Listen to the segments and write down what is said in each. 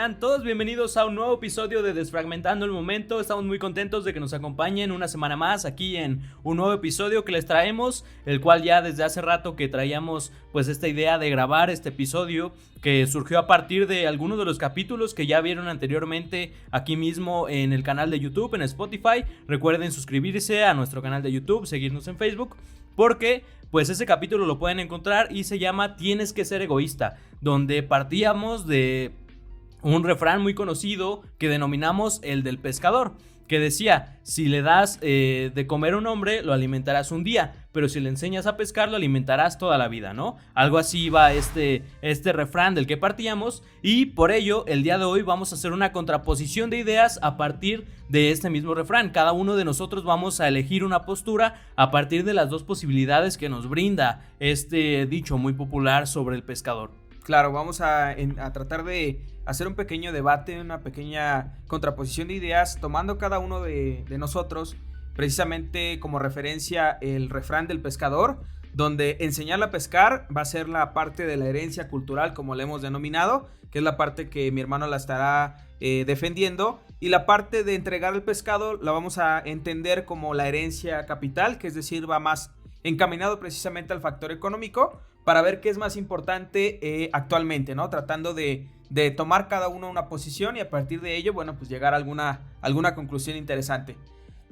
están todos? Bienvenidos a un nuevo episodio de Desfragmentando el Momento. Estamos muy contentos de que nos acompañen una semana más aquí en un nuevo episodio que les traemos, el cual ya desde hace rato que traíamos pues esta idea de grabar este episodio que surgió a partir de algunos de los capítulos que ya vieron anteriormente aquí mismo en el canal de YouTube, en Spotify. Recuerden suscribirse a nuestro canal de YouTube, seguirnos en Facebook, porque pues ese capítulo lo pueden encontrar y se llama Tienes que ser egoísta, donde partíamos de un refrán muy conocido que denominamos el del pescador, que decía: si le das de comer a un hombre, lo alimentarás un día, pero si le enseñas a pescar, lo alimentarás toda la vida, ¿no? Algo así va este refrán del que partíamos, y por ello el día de hoy vamos a hacer una contraposición de ideas a partir de este mismo refrán. Cada uno de nosotros vamos a elegir una postura a partir de las dos posibilidades que nos brinda este dicho muy popular sobre el pescador. Claro, vamos a tratar de hacer un pequeño debate, una pequeña contraposición de ideas, tomando cada uno de nosotros precisamente como referencia el refrán del pescador, donde enseñarle a pescar va a ser la parte de la herencia cultural, como le hemos denominado, que es la parte que mi hermano la estará defendiendo, y la parte de entregar el pescado la vamos a entender como la herencia capital, que es decir, va más encaminado precisamente al factor económico, para ver qué es más importante actualmente, ¿no? Tratando de tomar cada uno una posición y a partir de ello, bueno, pues llegar a alguna conclusión interesante.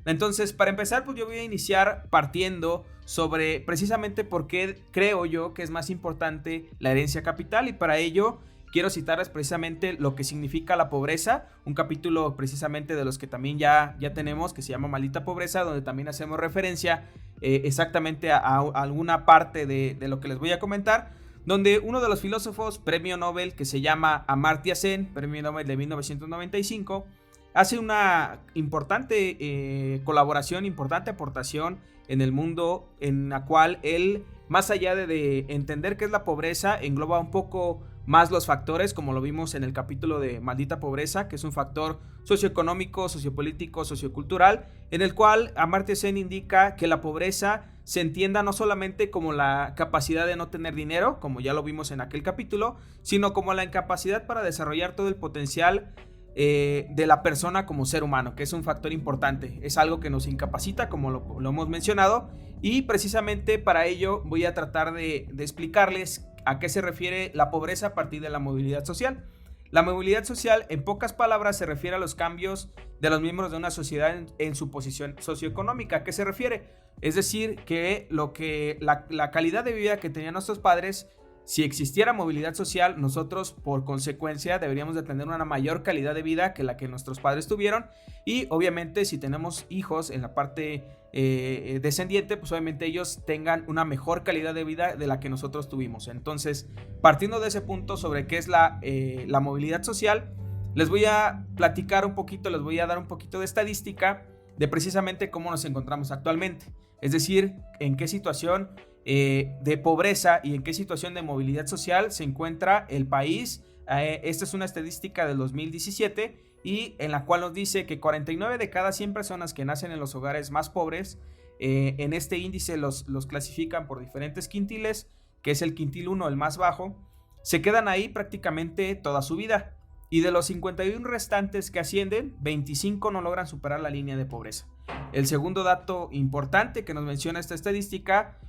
Entonces, para empezar, pues yo voy a iniciar partiendo sobre precisamente por qué creo yo que es más importante la herencia capital, y para ello quiero citarles precisamente lo que significa la pobreza, un capítulo precisamente de los que también ya tenemos, que se llama Maldita Pobreza, donde también hacemos referencia exactamente a alguna parte de lo que les voy a comentar, donde uno de los filósofos premio Nobel, que se llama Amartya Sen, premio Nobel de 1995, hace una importante colaboración, importante aportación en el mundo, en la cual él, más allá de entender qué es la pobreza, engloba un poco más los factores, como lo vimos en el capítulo de Maldita Pobreza, que es un factor socioeconómico, sociopolítico, sociocultural, en el cual Amartya Sen indica que la pobreza se entienda no solamente como la capacidad de no tener dinero, como ya lo vimos en aquel capítulo, sino como la incapacidad para desarrollar todo el potencial de la persona como ser humano, que es un factor importante, es algo que nos incapacita, como lo hemos mencionado, y precisamente para ello voy a tratar de explicarles a qué se refiere la pobreza a partir de la movilidad social. La movilidad social, en pocas palabras, se refiere a los cambios de los miembros de una sociedad en su posición socioeconómica. ¿A qué se refiere? Es decir, que la calidad de vida que tenían nuestros padres, si existiera movilidad social, nosotros por consecuencia deberíamos de tener una mayor calidad de vida que la que nuestros padres tuvieron, y obviamente si tenemos hijos en la parte descendiente, pues obviamente ellos tengan una mejor calidad de vida de la que nosotros tuvimos. Entonces, partiendo de ese punto sobre qué es la movilidad social, les voy a platicar un poquito, les voy a dar un poquito de estadística de precisamente cómo nos encontramos actualmente, es decir, en qué situación de pobreza y en qué situación de movilidad social se encuentra el país. Esta es una estadística del 2017 y en la cual nos dice que 49 de cada 100 personas que nacen en los hogares más pobres, en este índice los clasifican por diferentes quintiles, que es el quintil 1, el más bajo, se quedan ahí prácticamente toda su vida, y de los 51 restantes que ascienden, 25 no logran superar la línea de pobreza. El segundo dato importante que nos menciona esta estadística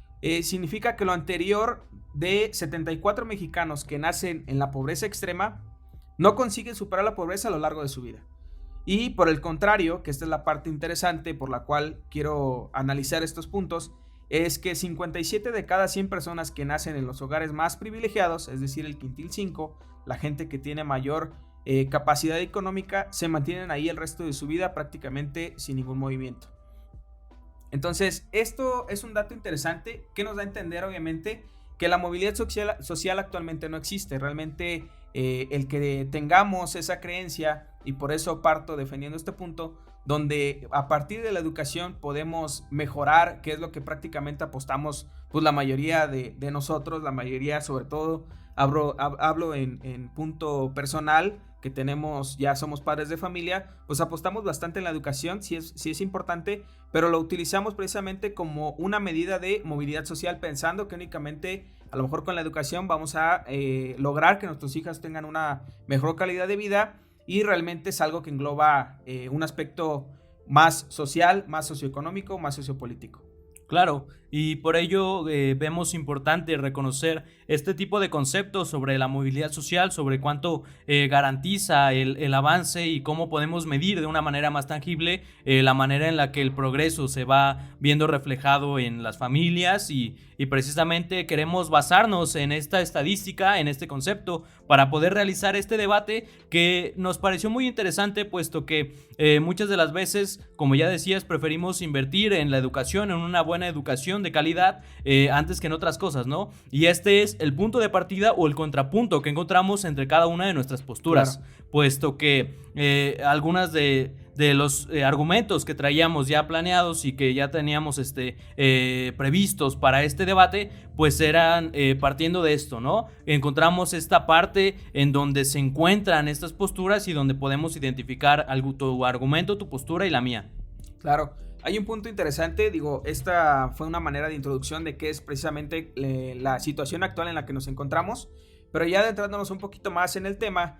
significa que lo anterior, de 74 mexicanos que nacen en la pobreza extrema, no consiguen superar la pobreza a lo largo de su vida. Y por el contrario, que esta es la parte interesante por la cual quiero analizar estos puntos, es que 57 de cada 100 personas que nacen en los hogares más privilegiados, es decir, el quintil 5, la gente que tiene mayor capacidad económica, se mantienen ahí el resto de su vida prácticamente sin ningún movimiento. Entonces, esto es un dato interesante que nos da a entender, obviamente, que la movilidad social actualmente no existe. Realmente el que tengamos esa creencia, y por eso parto defendiendo este punto, donde a partir de la educación podemos mejorar, que es lo que prácticamente apostamos pues la mayoría de nosotros, la mayoría, sobre todo hablo en punto personal, que ya somos padres de familia, pues apostamos bastante en la educación, sí es importante, pero lo utilizamos precisamente como una medida de movilidad social, pensando que únicamente a lo mejor con la educación vamos a lograr que nuestros hijos tengan una mejor calidad de vida, y realmente es algo que engloba un aspecto más social, más socioeconómico, más sociopolítico. Claro, y por ello vemos importante reconocer este tipo de conceptos sobre la movilidad social, sobre cuánto garantiza el avance y cómo podemos medir de una manera más tangible la manera en la que el progreso se va viendo reflejado en las familias, y precisamente queremos basarnos en esta estadística, en este concepto, para poder realizar este debate que nos pareció muy interesante, puesto que muchas de las veces, como ya decías, preferimos invertir en la educación, en una buena educación de calidad, antes que en otras cosas, ¿no? Y este es el punto de partida o el contrapunto que encontramos entre cada una de nuestras posturas, claro, puesto que algunas de los argumentos que traíamos ya planeados y que ya teníamos previstos para este debate, pues eran partiendo de esto, ¿no? Encontramos esta parte en donde se encuentran estas posturas y donde podemos identificar tu argumento, tu postura y la mía. Claro. Hay un punto interesante, esta fue una manera de introducción de qué es precisamente la situación actual en la que nos encontramos, pero ya adentrándonos un poquito más en el tema,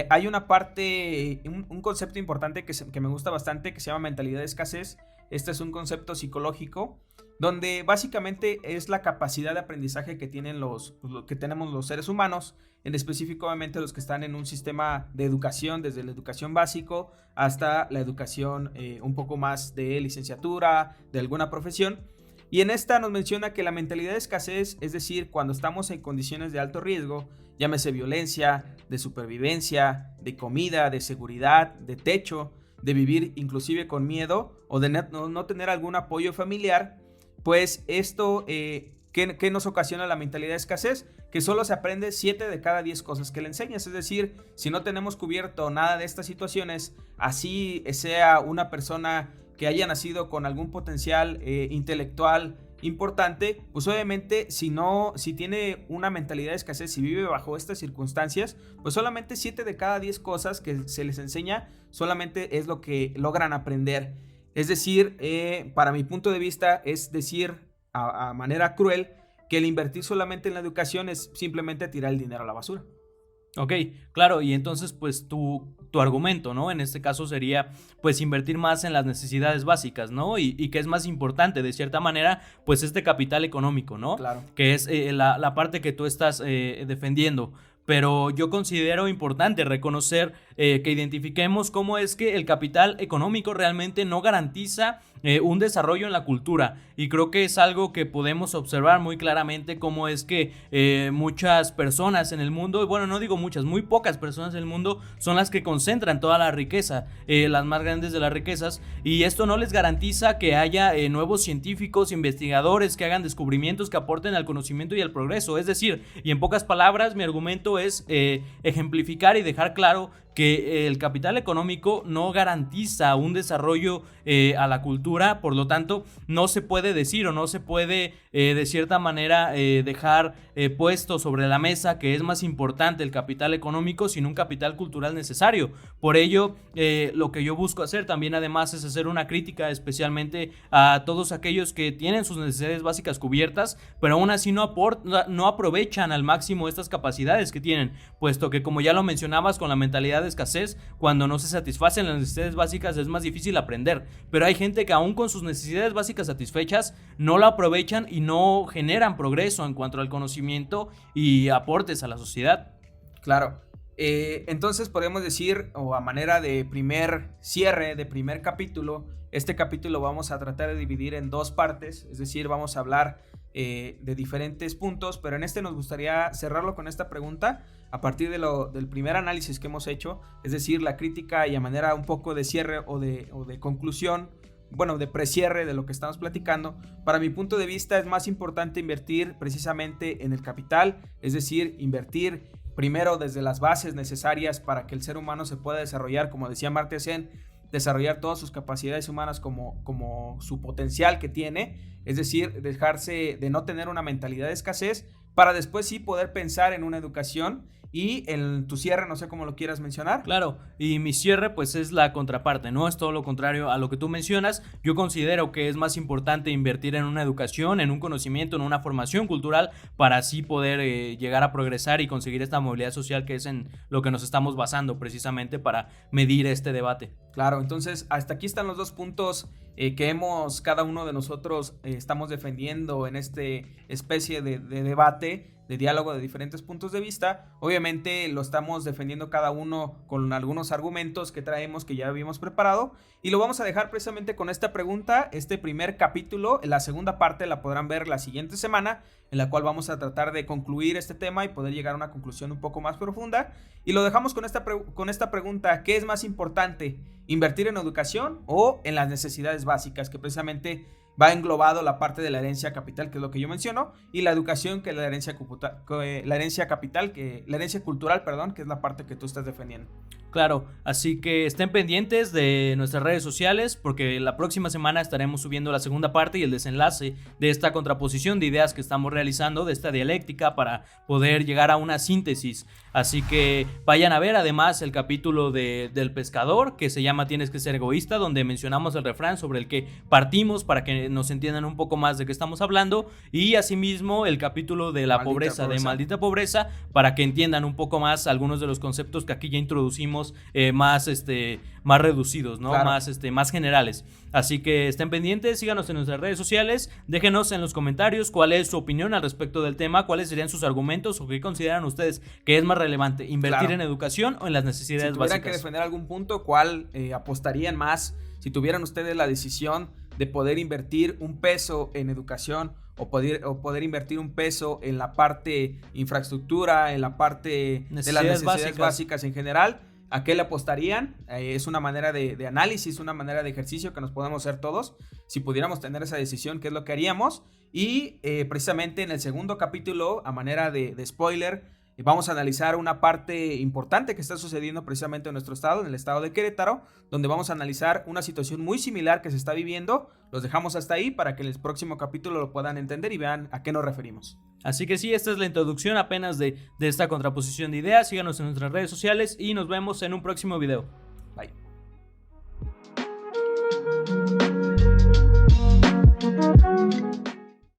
hay una parte, un concepto importante que me gusta bastante, que se llama mentalidad de escasez. Este es un concepto psicológico donde básicamente es la capacidad de aprendizaje que tenemos los seres humanos, en específico obviamente los que están en un sistema de educación, desde la educación básico hasta la educación un poco más de licenciatura, de alguna profesión. Y en esta nos menciona que la mentalidad de escasez, es decir, cuando estamos en condiciones de alto riesgo, llámese violencia, de supervivencia, de comida, de seguridad, de techo, de vivir inclusive con miedo o de no tener algún apoyo familiar, pues esto, ¿qué nos ocasiona la mentalidad de escasez? Que solo se aprende 7 de cada 10 cosas que le enseñas. Es decir, si no tenemos cubierto nada de estas situaciones, así sea una persona que haya nacido con algún potencial intelectual importante, pues obviamente si tiene una mentalidad de escasez, si vive bajo estas circunstancias, pues solamente 7 de cada 10 cosas que se les enseña solamente es lo que logran aprender. Es decir, para mi punto de vista, es decir, a manera cruel, que el invertir solamente en la educación es simplemente tirar el dinero a la basura. Ok, claro, y entonces pues tu argumento, ¿no? En este caso sería pues invertir más en las necesidades básicas, ¿no? Y que es más importante de cierta manera pues este capital económico, ¿no? Claro. Que es la parte que tú estás defendiendo. Pero yo considero importante reconocer que identifiquemos cómo es que el capital económico realmente no garantiza un desarrollo en la cultura, y creo que es algo que podemos observar muy claramente, cómo es que muchas personas en el mundo, bueno, no digo muchas, muy pocas personas en el mundo son las que concentran toda la riqueza, las más grandes de las riquezas, y esto no les garantiza que haya nuevos científicos, investigadores que hagan descubrimientos que aporten al conocimiento y al progreso. Es decir, y en pocas palabras, mi argumento es ejemplificar y dejar claro que el capital económico no garantiza un desarrollo a la cultura, por lo tanto no se puede decir o no se puede de cierta manera dejar puesto sobre la mesa que es más importante el capital económico sin un capital cultural necesario. Por ello lo que yo busco hacer también además es hacer una crítica especialmente a todos aquellos que tienen sus necesidades básicas cubiertas, pero aún así no aprovechan al máximo estas capacidades que tienen, puesto que, como ya lo mencionabas, con la mentalidad de escasez, cuando no se satisfacen las necesidades básicas es más difícil aprender, pero hay gente que aún con sus necesidades básicas satisfechas no lo aprovechan y no generan progreso en cuanto al conocimiento y aportes a la sociedad. Claro, entonces podemos decir, o a manera de primer cierre, de primer capítulo, este capítulo vamos a tratar de dividir en 2 partes, es decir, vamos a hablar de diferentes puntos, pero en este nos gustaría cerrarlo con esta pregunta a partir del primer análisis que hemos hecho, es decir, la crítica y a manera un poco de cierre o de conclusión, bueno, de precierre de lo que estamos platicando. Para mi punto de vista es más importante invertir precisamente en el capital, es decir, invertir primero desde las bases necesarias para que el ser humano se pueda desarrollar, como decía Amartya Sen, desarrollar todas sus capacidades humanas como su potencial que tiene, es decir, dejarse de no tener una mentalidad de escasez para después sí poder pensar en una educación. Y en tu cierre, no sé cómo lo quieras mencionar. Claro, y mi cierre pues es la contraparte, no es todo lo contrario a lo que tú mencionas. Yo considero que es más importante invertir en una educación, en un conocimiento, en una formación cultural para así poder llegar a progresar y conseguir esta movilidad social, que es en lo que nos estamos basando precisamente para medir este debate. Claro, entonces hasta aquí están los dos puntos que cada uno de nosotros estamos defendiendo en este especie de debate, de diálogo de diferentes puntos de vista. Obviamente lo estamos defendiendo cada uno con algunos argumentos que traemos, que ya habíamos preparado, y lo vamos a dejar precisamente con esta pregunta. Este primer capítulo, la segunda parte la podrán ver la siguiente semana, en la cual vamos a tratar de concluir este tema y poder llegar a una conclusión un poco más profunda, y lo dejamos con esta pregunta: ¿qué es más importante? ¿Invertir en educación o en las necesidades básicas? Que precisamente va englobado la parte de la herencia capital, que es lo que yo menciono, y la educación, que es la herencia cultural, perdón, que es la parte que tú estás defendiendo. Claro, así que estén pendientes de nuestras redes sociales, porque la próxima semana estaremos subiendo la segunda parte y el desenlace de esta contraposición de ideas que estamos realizando, de esta dialéctica, para poder llegar a una síntesis. Así que vayan a ver además el capítulo del pescador, que se llama Tienes que ser egoísta, donde mencionamos el refrán sobre el que partimos para que nos entiendan un poco más de qué estamos hablando, y asimismo el capítulo de la pobreza, de maldita pobreza, para que entiendan un poco más algunos de los conceptos que aquí ya introducimos, más reducidos, ¿no? Claro. Más generales. Así que estén pendientes, síganos en nuestras redes sociales, déjenos en los comentarios cuál es su opinión al respecto del tema, cuáles serían sus argumentos o qué consideran ustedes que es más relevante, invertir en educación o en las necesidades básicas. Si tuvieran que defender algún punto, ¿cuál apostarían más? Si tuvieran ustedes la decisión de poder invertir un peso en educación o poder invertir un peso en la parte infraestructura, en la parte de las necesidades básicas en general, ¿a qué le apostarían? Es una manera de análisis, una manera de ejercicio que nos podemos hacer todos. Si pudiéramos tener esa decisión, ¿qué es lo que haríamos? Y precisamente en el segundo capítulo, a manera de spoiler, vamos a analizar una parte importante que está sucediendo precisamente en nuestro estado, en el estado de Querétaro, donde vamos a analizar una situación muy similar que se está viviendo. Los dejamos hasta ahí para que en el próximo capítulo lo puedan entender y vean a qué nos referimos. Así que sí, esta es la introducción apenas de esta contraposición de ideas. Síganos en nuestras redes sociales y nos vemos en un próximo video. Bye.